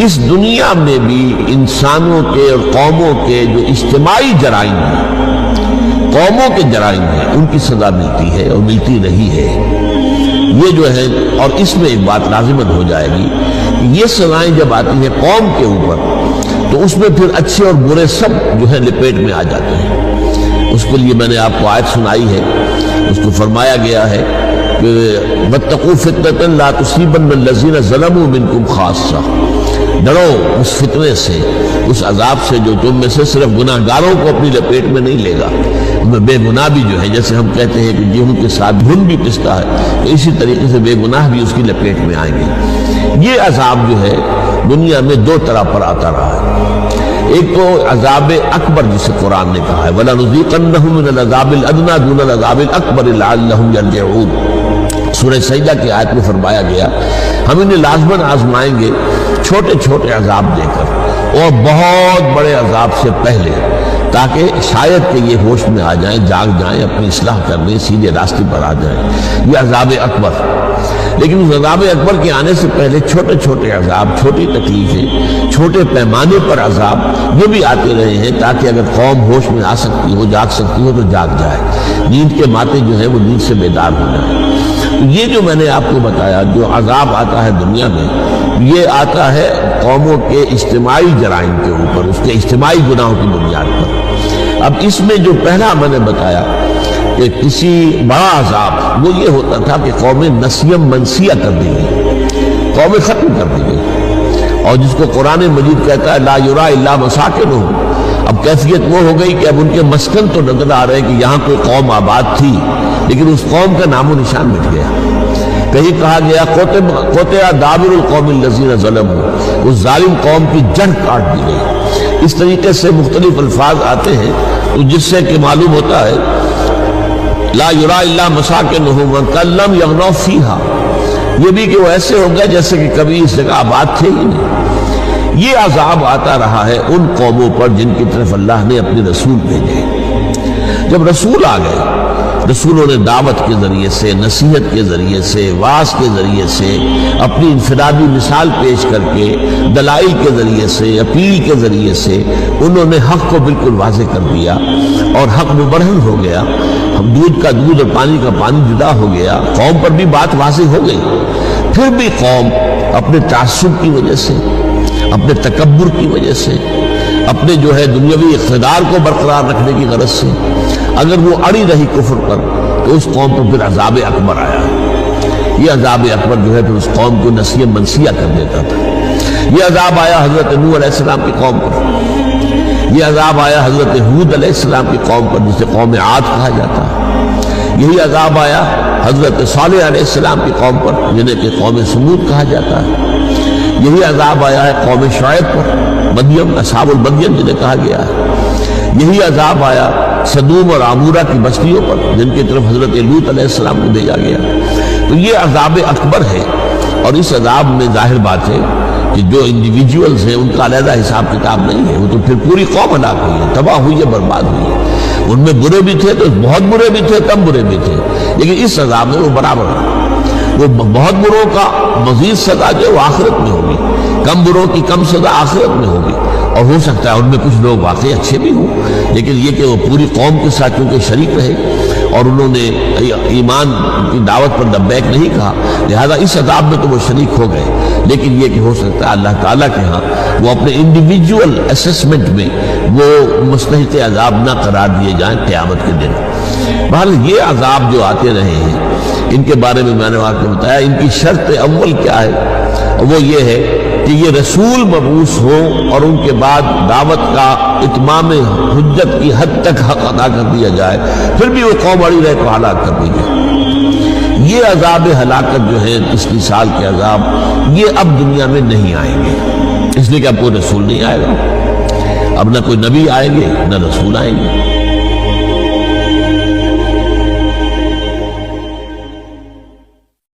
اس دنیا میں بھی انسانوں کے اور قوموں کے جو اجتماعی جرائم ہیں، قوموں کے جرائم ہیں، ان کی سزا ملتی ہے اور ملتی رہی ہے۔ یہ جو ہے، اور اس میں ایک بات لازمن ہو جائے گی کہ یہ سزائیں جب آتی ہیں قوم کے اوپر تو اس میں پھر اچھے اور برے سب جو ہے لپیٹ میں آ جاتے ہیں۔ اس کے لیے میں نے آپ کو آیت سنائی ہے، اس کو فرمایا گیا ہے کہ وَاتَّقُوا فِتْنَةً لَا تُصِيبَنَّ الَّذِينَ ظَلَمُوا مِنْكُمْ خَاصَّةً، ڈرو اس فتنے سے، اس عذاب سے جو تم میں سے صرف گناہ گاروں کو اپنی لپیٹ میں نہیں لے گا۔ ان میں بے گناہ بھی جو ہے، جیسے ہم کہتے ہیں کہ گیہوں کے ساتھ گھن بھی پستا ہے، تو اسی طریقے سے بے گناہ بھی اس کی لپیٹ میں آئیں گے۔ یہ عذاب جو ہے دنیا میں دو طرح پر آتا رہا ہے۔ ایک تو عذاب اکبر جسے قرآن نے کہا ہے وَلَنُذِيقَنَّهُم مِّنَ الْعَذَابِ الْأَدْنَىٰ دُونَ الْعَذَابِ الْأَكْبَرِ لَعَلَّهُمْ يَرْجِعُونَ، سورہ سجدہ کی آیت میں فرمایا گیا ہم انہیں لازماً آزمائیں گے چھوٹے چھوٹے عذاب دے کر اور بہت بڑے عذاب سے پہلے، تاکہ شاید کہ یہ ہوش میں آ جائیں، جاگ جائیں، اپنی اصلاح کرنے سیدھے راستے پر آ جائیں۔ یہ عذاب اکبر، لیکن اس عذاب اکبر کے آنے سے پہلے چھوٹے چھوٹے عذاب، چھوٹی تکلیفیں، چھوٹے پیمانے پر عذاب یہ بھی آتے رہے ہیں، تاکہ اگر قوم ہوش میں آ سکتی ہو، جاگ سکتی ہو تو جاگ جائے، نیند کے ماتے جو ہیں وہ نیند سے بیدار ہو جائیں۔ یہ جو میں نے آپ کو بتایا جو عذاب آتا ہے دنیا میں، یہ آتا ہے قوموں کے اجتماعی جرائم کے اوپر، اس کے اجتماعی گناہوں کی بنیاد پر۔ اب اس میں جو پہلا میں نے بتایا کہ کسی بڑا عذاب وہ یہ ہوتا تھا کہ قومیں نسیم منسیہ کر دی گئی، قومیں ختم کر دی گئی، اور جس کو قرآن مجید کہتا ہے لا یرا الا مساکنہم، اب کیفیت وہ ہو گئی کہ اب ان کے مسکن تو نظر آ رہے ہیں کہ یہاں کوئی قوم آباد تھی، لیکن اس قوم کا نام و نشان مٹ گیا۔ کہیں کہا گیا قطع دابر القوم الذین ظلموا، اس ظالم قوم کی جڑ کاٹ دی گئی۔ اس طریقے سے مختلف الفاظ آتے ہیں تو جس سے کہ معلوم ہوتا ہے لا یرا الا مساکنہم وکأن لم یغنوا فیہا، یہ بھی کہ وہ ایسے ہو گئے جیسے کہ کبھی اس جگہ آباد تھے ہی نہیں۔ یہ عذاب آتا رہا ہے ان قوموں پر جن کی طرف اللہ نے اپنے رسول بھیجے۔ جب رسول آ گئے، رسولوں نے دعوت کے ذریعے سے، نصیحت کے ذریعے سے، واعظ کے ذریعے سے، اپنی انفرادی مثال پیش کر کے، دلائل کے ذریعے سے، اپیل کے ذریعے سے انہوں نے حق کو بالکل واضح کر دیا، اور حق مبرہن ہو گیا، دودھ کا دودھ اور پانی کا پانی جدا ہو گیا، قوم پر بھی بات واضح ہو گئی۔ پھر بھی قوم اپنے تعصب کی وجہ سے، اپنے تکبر کی وجہ سے، اپنے جو ہے دنیاوی اقتدار کو برقرار رکھنے کی غرض سے اگر وہ اڑی رہی کفر پر، تو اس قوم پر پھر عذاب اکبر آیا۔ یہ عذاب اکبر جو ہے پھر اس قوم کو نسیہ منسیہ کر دیتا تھا۔ یہ عذاب آیا حضرت نوح علیہ السلام کی قوم پر، یہ عذاب آیا حضرت ہود علیہ السلام کی قوم پر جسے قوم عاد کہا جاتا ہے، یہی عذاب آیا حضرت صالح علیہ السلام کی قوم پر جنہیں کہ قوم سمود کہا جاتا ہے، یہی عذاب آیا ہے قوم شعیب پر، مدین، اصحاب المدین جنہیں کہا گیا ہے، یہی عذاب آیا سدوم اور عمورہ کی بستیوں پر جن کی طرف حضرت لوط علیہ السلام کو بھیجا گیا۔ تو یہ عذاب اکبر ہے، اور اس عذاب میں ظاہر بات ہے کہ جو انڈیویجولز ہیں ان کا علیحدہ حساب کتاب نہیں ہے، وہ تو پھر پوری قوم ہلاک ہوئی ہے، تباہ ہوئی ہے، برباد ہوئی ہے۔ ان میں برے بھی تھے تو بہت برے بھی تھے، کم برے بھی تھے، لیکن اس عذاب میں وہ برابر ہے۔ وہ بہت بروں کا مزید سزا جو وہ آخرت میں ہوگی، کم بروں کی کم سزا آخرت میں ہوگی، اور ہو سکتا ہے ان میں کچھ لوگ واقعی اچھے بھی ہوں، لیکن یہ کہ وہ پوری قوم کے ساتھ چونکہ شریک رہے اور انہوں نے ایمان کی دعوت پر لبیک نہیں کہا، لہذا اس عذاب میں تو وہ شریک ہو گئے، لیکن یہ کہ ہو سکتا ہے اللہ تعالیٰ کے ہاں وہ اپنے انڈیویجول اسسمنٹ میں وہ مستحق عذاب نہ قرار دیے جائیں قیامت کے دن۔ بہرحال یہ عذاب جو آتے رہے ہیں ان کے بارے میں میں نے آپ کو بتایا، ان کی شرط اول کیا ہے، وہ یہ ہے کہ یہ رسول مبعوث ہوں اور ان کے بعد دعوت کا اتمام حجت کی حد تک حق ادا کر دیا جائے، پھر بھی وہ قوم اڑی رہے تو ہلاک کر دی جائے۔ یہ عذاب ہلاکت جو ہے 30 سال کے عذاب، یہ اب دنیا میں نہیں آئیں گے، اس لیے کہ اب کوئی رسول نہیں آئے گا، اب نہ کوئی نبی آئیں گے نہ رسول آئیں گے۔